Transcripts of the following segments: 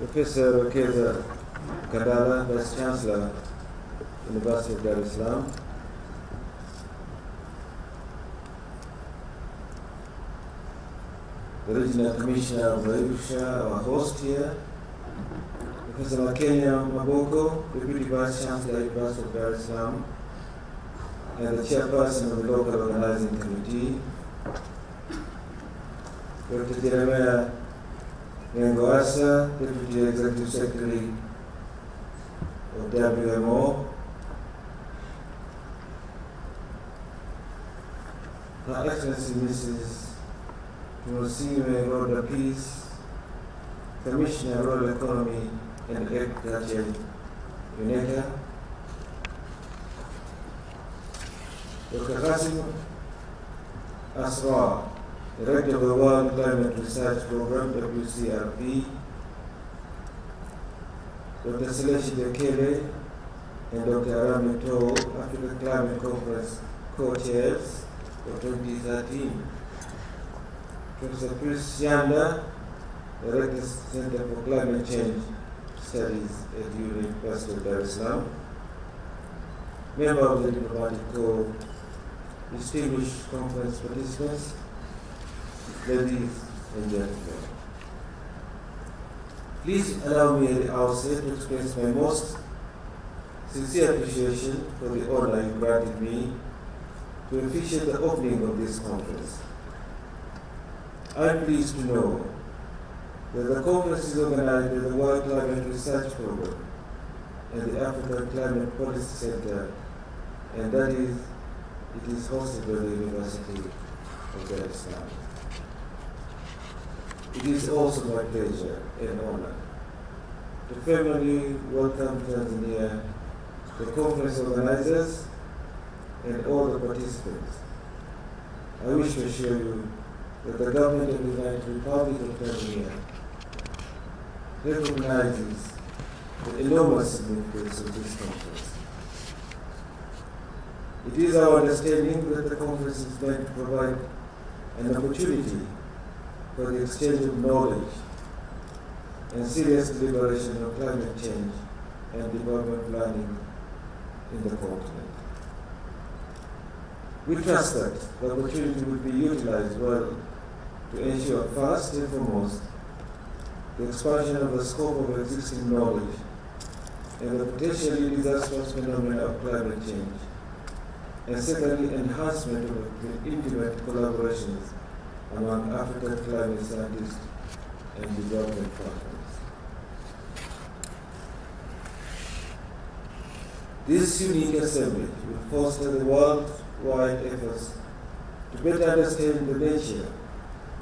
Professor Rokeza Kandala, Vice Chancellor, University of Dar es Salaam. The Regional Commissioner of Arusha, our host here, Professor Makenya Maboko, Deputy Vice Chancellor, University of Dar es Salaam, and the Chairperson of the Local Organizing Committee, Dr. Jeremiah Nengoasa, Deputy Executive Secretary of WMO, Her Excellency Mrs. Tumosime Roda Peace, Commissioner of Rural Economy and Agriculture, UNECA, Dr. Qasim Asrar, Director of the World Climate Research Program, WCRP, Dr. Seleshi Bekele and Dr. Arami Toh, African Climate Conference co-chairs for 2013. Professor Chris Yanda, Director Center for Climate Change Studies at the University of Dar es Salaam, member of the Diplomatic Corps, distinguished conference participants, ladies and gentlemen. Please allow me at the outset to express my most sincere appreciation for the honor you granted me to officiate the opening of this conference. I am pleased to know that the conference is organized by the World Climate Research Program and the African Climate Policy Center, and that is, it is hosted by the University of Dar es Salaam. It is also my pleasure and honor to formally welcome Tanzania, the conference organizers, and all the participants. I wish to assure you that the government of the United Republic of Tanzania recognizes the enormous significance of this conference. It is our understanding that the conference is meant to provide an opportunity for the exchange of knowledge and serious deliberation of climate change and development planning in the continent. We trust that the opportunity will be utilized well to ensure first and foremost the expansion of the scope of existing knowledge and the potentially disastrous phenomena of climate change, and secondly, enhancement of intimate collaborations among African climate scientists and development partners. This unique assembly will foster the worldwide efforts to better understand the nature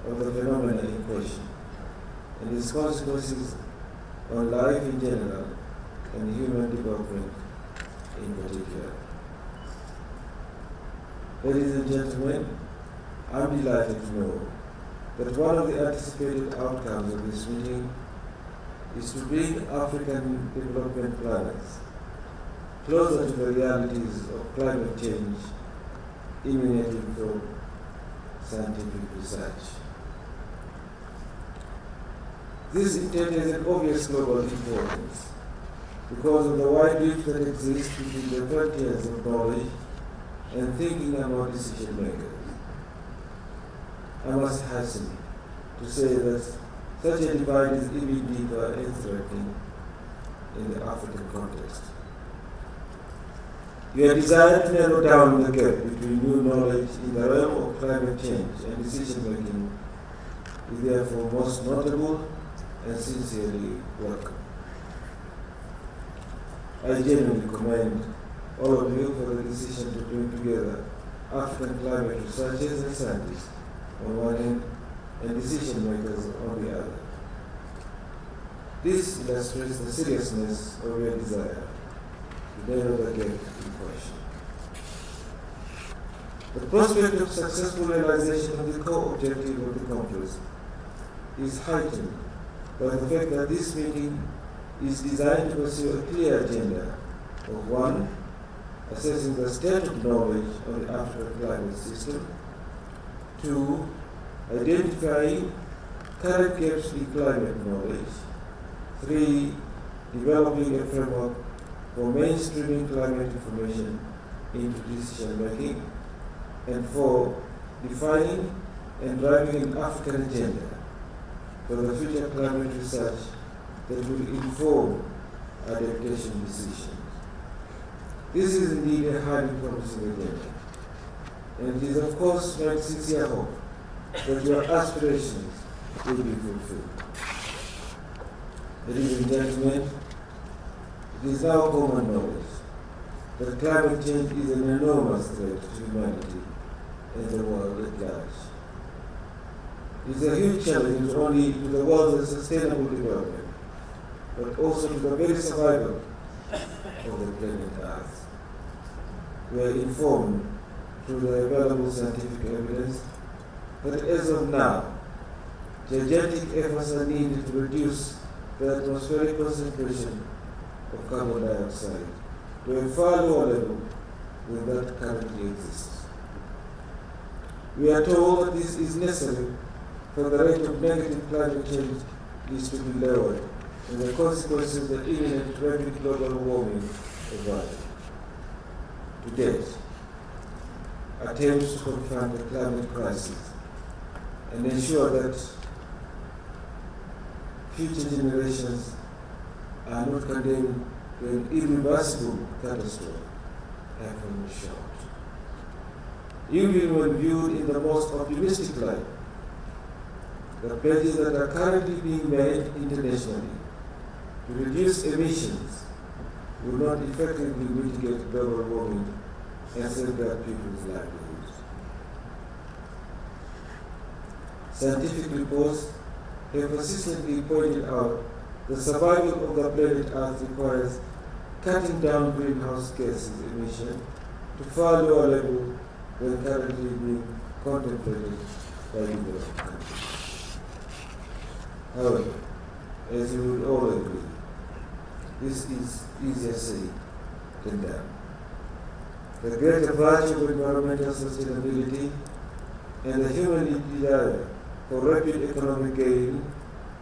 of the phenomena in question and its consequences on life in general and human development in particular. Ladies and gentlemen, I'm delighted to know that one of the anticipated outcomes of this meeting is to bring African development planners closer to the realities of climate change emanating from scientific research. This intent has an obvious global importance because of the wide rift that exists between the frontiers of knowledge and thinking about decision makers. I must hasten to say that such a divide is even deeper and threatening in the African context. Your desire to narrow down the gap between new knowledge in the realm of climate change and decision making is therefore most notable and sincerely welcome. I genuinely commend all of you for the decision to bring together African climate researchers and scientists on one end and decision makers on the other. This illustrates the seriousness of your desire to narrow the gap in question. The prospect of successful realization of the core objective of the conference is heightened by the fact that this meeting is designed to pursue a clear agenda of 1. Assessing the state of knowledge of the African climate system, 2. Identifying current gaps in climate knowledge, 3. Developing a framework for mainstreaming climate information into decision making. And 4. Defining and driving an African agenda for the future climate research that will inform adaptation decisions. This is indeed a highly promising agenda, and it is of course my sincere hope that your aspirations will be fulfilled. Ladies and gentlemen, it is now common knowledge that climate change is an enormous threat to humanity and the world at large. It is a huge challenge not only to the world's sustainable development, but also to the very survival of the planet Earth. We are informed through the available scientific evidence that as of now, gigantic efforts are needed to reduce the atmospheric concentration of carbon dioxide to a far lower level than that currently exists. We are told that this is necessary for the rate of negative climate change is to be lowered and the consequences of the imminent rapid global warming averted. To date, attempts to confront the climate crisis and ensure that future generations are not condemned to an irreversible catastrophe have fallen short. Even when viewed in the most optimistic light, the pledges that are currently being made internationally to reduce emissions will not effectively mitigate global warming and safeguard people's livelihoods. Scientific reports have consistently pointed out the survival of the planet Earth requires cutting down greenhouse gases emission to far lower level than currently being contemplated by developed countries. However, as you would all agree, this is easier said than done. The greater virtue of environmental sustainability and the human desire for rapid economic gain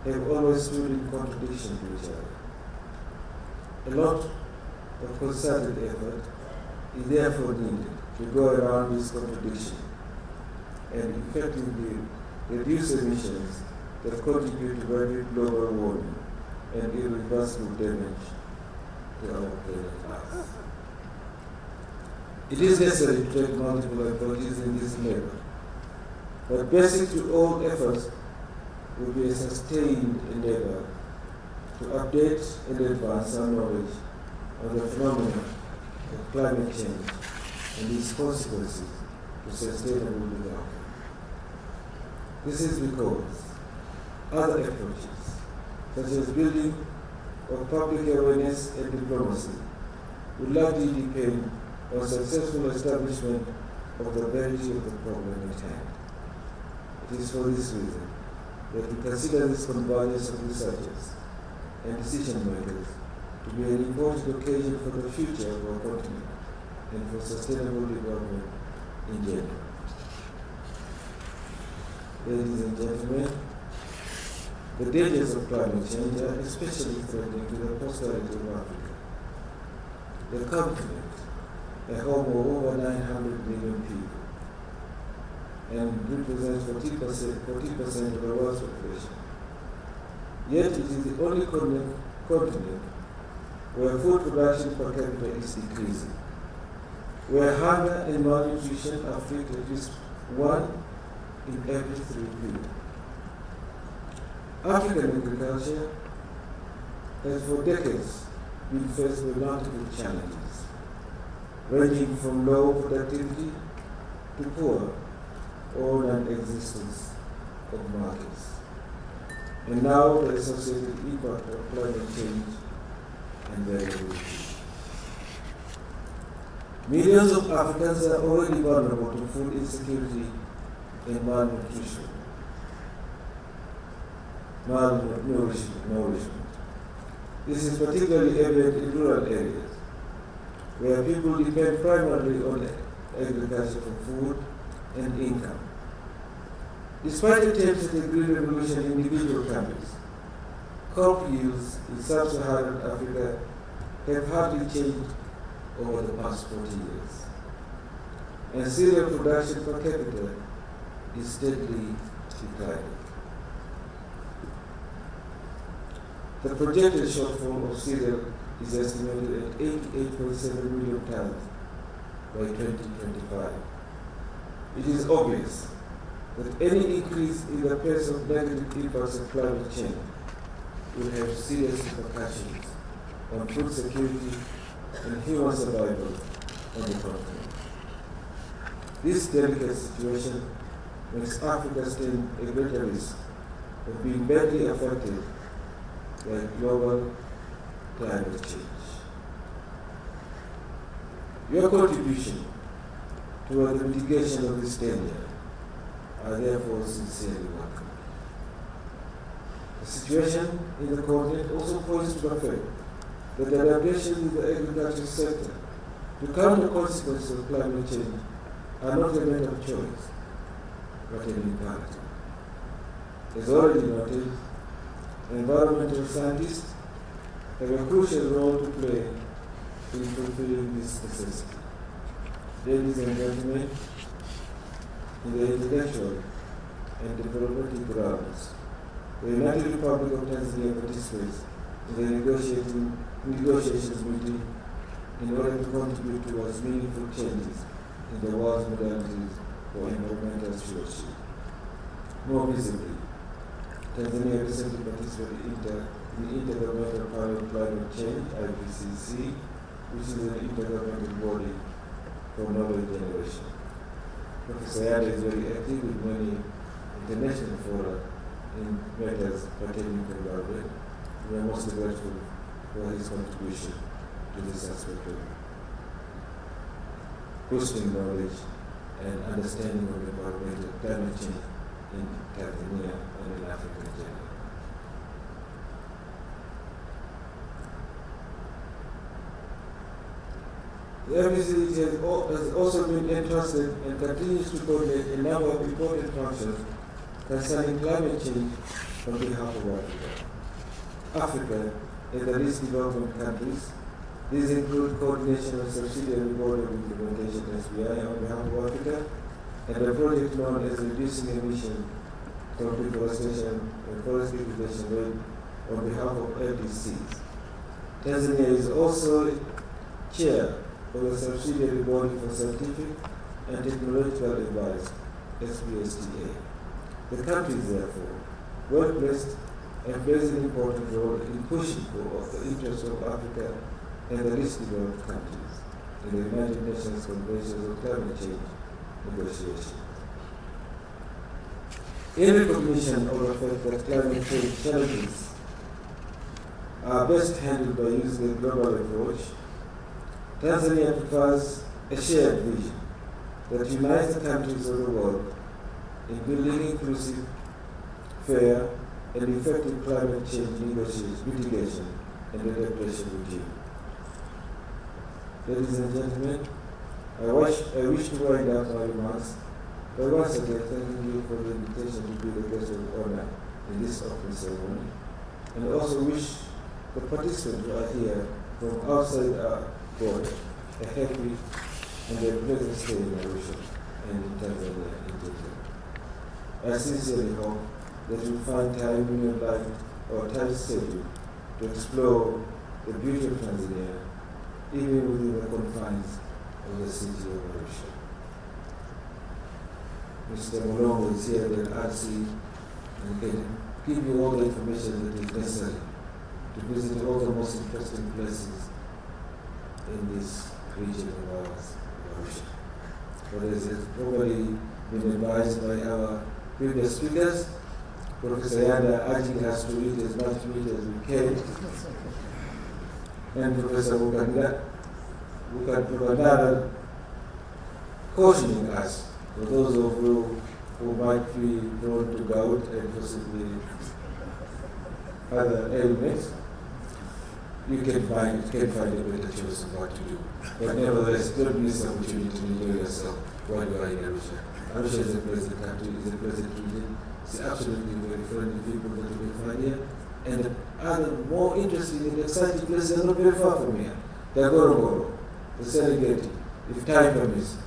have always stood in contradiction to each other. A lot of concerted effort is therefore needed to go around this contradiction and effectively reduce emissions that contribute to rapid global warming and irreversible damage to our planet Earth. It is necessary to take multiple approaches in this endeavor, but basic to all efforts will be a sustained endeavor to update and advance our knowledge of the phenomena of climate change and its consequences to sustainable development. This is because other approaches, such as building of public awareness and diplomacy, will largely depend on successful establishment of the gravity of the problem at hand. It is for this reason that we consider this convergence of researchers and decision makers to be an important occasion for the future of our continent and for sustainable development in general. Ladies and gentlemen, the dangers of climate change are especially threatening to the prosperity of Africa. The continent, a home of over 900 million people, and represents 40% of the world's population. Yet it is the only continent where food production per capita is decreasing, where hunger and malnutrition afflict at least 1 in every 3 people. African agriculture has for decades been faced with multiple challenges, ranging from low productivity to poor or non-existence of markets, and now the associated impact of climate change and variability. Millions of Africans are already vulnerable to food insecurity and malnutrition. This is particularly evident in rural areas, where people depend primarily on agriculture for food and income. Despite attempts at a green revolution in individual countries, crop yields in sub-Saharan Africa have hardly changed over the past 40 years, and cereal production per capita is steadily declining. The projected shortfall of cereal is estimated at 88.7 million tons by 2025. It is obvious that any increase in the pace of negative impacts of climate change will have serious repercussions on food security and human survival on the continent. This delicate situation makes Africa stand a greater risk of being badly affected by global climate change. Your contribution toward the mitigation of this danger are therefore sincerely welcome. The situation in the continent also points to the fact that the adaptation in the agricultural sector to counter consequences of climate change are not a matter of choice, but an imperative. As already noted, environmental scientists have a crucial role to play in fulfilling this necessity. Ladies and gentlemen, in the intellectual and diplomatic grounds, the United Republic of Tanzania participates in the negotiations meeting in order to contribute towards meaningful changes in the world's modalities for environmental stewardship. More visibly, Tanzania recently participated in the Intergovernmental Panel on Climate Change, IPCC, which is an intergovernmental body for knowledge generation. Professor Yada is very active with many international fora in matters pertaining to environment. We are most grateful for his contribution to this aspect of boosting knowledge and understanding of environmental climate change in Tanzania and in Africa in general. The FBC has also been entrusted and continues to coordinate a number of important functions concerning climate change on behalf of Africa. Africa and the least developing countries. These include coordination of subsidiary board of implementation SBI on behalf of Africa, and a project known as Reducing Emission from Deforestation and Forest Degradation Rate on behalf of LDCs. Tanzania is also chair of the subsidiary body for scientific and technological advice, SPSTA. The country is therefore well placed and plays an important role in pushing for the interests of Africa and the least developed countries in the United Nations Conventions on Climate Change negotiations. In recognition of the fact that climate change challenges are best handled by using a global approach, Tanzania prefers a shared vision that unites the countries of the world in building inclusive, fair, and effective climate change mitigation and adaptation regime. Ladies and gentlemen, I wish to wind up my remarks by once again thanking you for the invitation to be the guest of honor in this opening ceremony, and also wish the participants who are here from outside our border a happy and a pleasant stay in Arusha and in Tanzania in detail. I sincerely hope that you find time in your life or time schedule to explore the beauty of Tanzania, even within the confines of the city of Arusha. Mr. Molongo is here at RC and can give you all the information that is necessary to visit all the most interesting places in this region of ours, Arusha. But as has probably been advised by our previous speakers, Professor Yanda urging us to eat as much meat as we can, and Professor Bukandara cautioning us for those of you who might be prone to gout and possibly other ailments. You can find a better choice of what to do. But nevertheless, don't miss the opportunity to enjoy yourself while you are in Arusha. Arusha is a pleasant country, is a pleasant region. It's absolutely very friendly people that you will find here. And other more interesting and exciting places are not very far from here. The Gorogoro, the Serengeti, if time permits,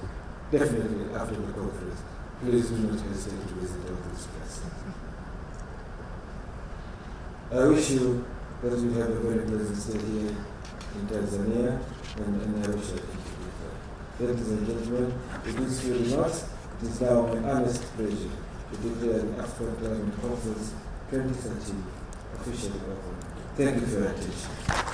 definitely after the conference, please do not hesitate to visit all these places. I wish you that you have a very pleasant stay here in Tanzania and in Arusha. Ladies and gentlemen, with these few remarks, it is now my earnest pleasure to declare the African Climate Conference 2013 officially open. Thank you for your attention.